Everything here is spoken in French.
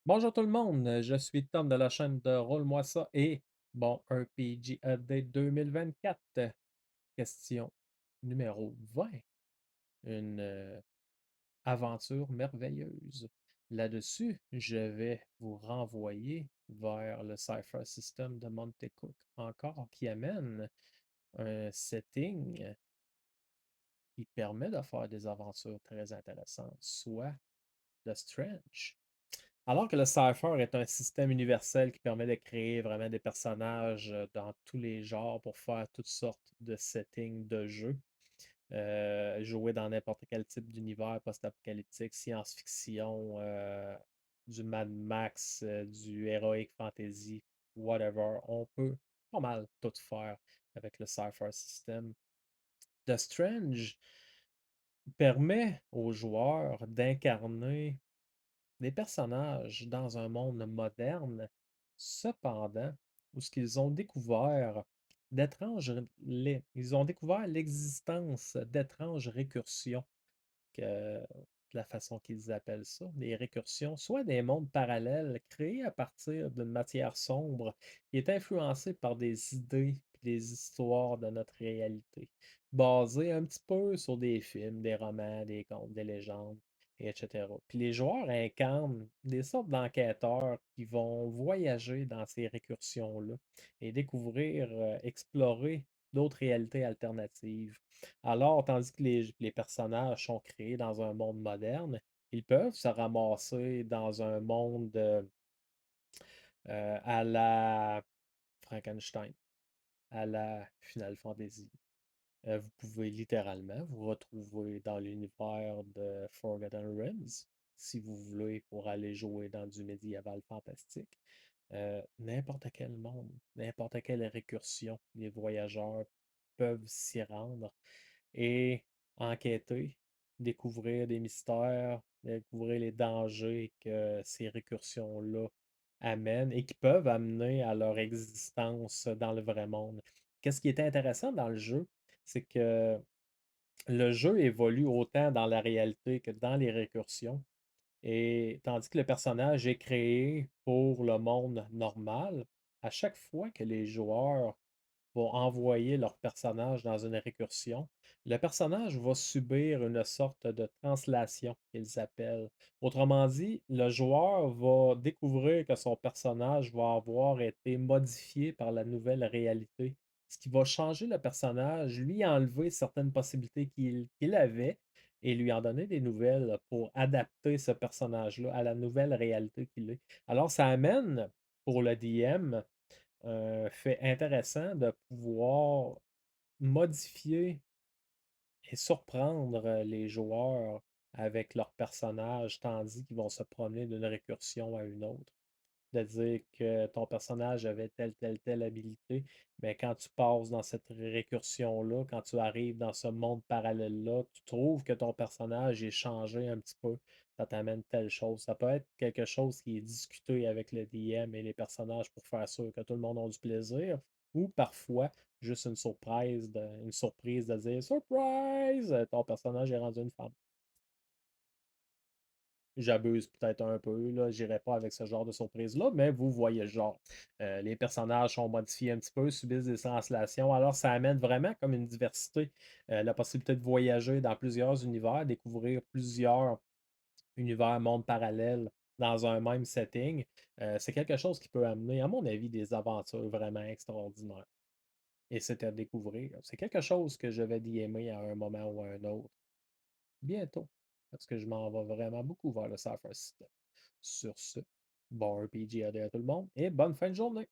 Bonjour tout le monde, je suis Tom de la chaîne de Roule-moi ça et bon RPG Update 2024. Question numéro 20. Une aventure merveilleuse. Là-dessus, je vais vous renvoyer vers le Cypher System de Montecook, encore qui amène un setting qui permet de faire des aventures très intéressantes, soit The Strange. Alors que le Cypher est un système universel qui permet de créer vraiment des personnages dans tous les genres pour faire toutes sortes de settings de jeu, jouer dans n'importe quel type d'univers post-apocalyptique, science-fiction, du Mad Max, du Heroic Fantasy, whatever. On peut pas mal tout faire avec le Cypher System. The Strange permet aux joueurs d'incarner des personnages dans un monde moderne, cependant, où ce qu'ils ont découvert ils ont découvert l'existence d'étranges récursions, que la façon qu'ils appellent ça, des récursions, soit des mondes parallèles créés à partir d'une matière sombre qui est influencée par des idées et des histoires de notre réalité, basées un petit peu sur des films, des romans, des contes, des légendes, et etc. Puis les joueurs incarnent des sortes d'enquêteurs qui vont voyager dans ces récursions-là et découvrir, explorer d'autres réalités alternatives. Alors, tandis que les personnages sont créés dans un monde moderne, ils peuvent se ramasser dans un monde à la Frankenstein, à la Final Fantasy. Vous pouvez littéralement vous retrouver dans l'univers de Forgotten Realms, si vous voulez, pour aller jouer dans du médiéval fantastique. N'importe quel monde, n'importe quelle récursion, les voyageurs peuvent s'y rendre et enquêter, découvrir des mystères, découvrir les dangers que ces récursions-là amènent et qui peuvent amener à leur existence dans le vrai monde. Qu'est-ce qui est intéressant dans le jeu, c'est que le jeu évolue autant dans la réalité que dans les récursions. Et tandis que le personnage est créé pour le monde normal, à chaque fois que les joueurs vont envoyer leur personnage dans une récursion, le personnage va subir une sorte de translation qu'ils appellent. Autrement dit, le joueur va découvrir que son personnage va avoir été modifié par la nouvelle réalité, ce qui va changer le personnage, lui enlever certaines possibilités qu'il avait et lui en donner des nouvelles pour adapter ce personnage-là à la nouvelle réalité qu'il est. Alors, ça amène pour le DM un fait intéressant de pouvoir modifier et surprendre les joueurs avec leurs personnages, tandis qu'ils vont se promener d'une récursion à une autre. De dire que ton personnage avait telle habilité, mais quand tu passes dans cette récursion-là, quand tu arrives dans ce monde parallèle-là, tu trouves que ton personnage est changé un petit peu, ça t'amène telle chose. Ça peut être quelque chose qui est discuté avec le DM et les personnages pour faire sûr que tout le monde a du plaisir, ou parfois juste une surprise de dire Surprise! Ton personnage est rendu une femme. J'abuse peut-être un peu, là, j'irai pas avec ce genre de surprise-là, mais vous voyez le genre. Les personnages sont modifiés un petit peu, subissent des translations, alors ça amène vraiment comme une diversité, la possibilité de voyager dans plusieurs univers, découvrir plusieurs univers, mondes parallèles dans un même setting. C'est quelque chose qui peut amener, à mon avis, des aventures vraiment extraordinaires. Et c'est à découvrir. C'est quelque chose que je vais aimer à un moment ou à un autre bientôt, parce que je m'en vais vraiment beaucoup vers le Cypher System. Sur ce, bon RPG à tout le monde et bonne fin de journée!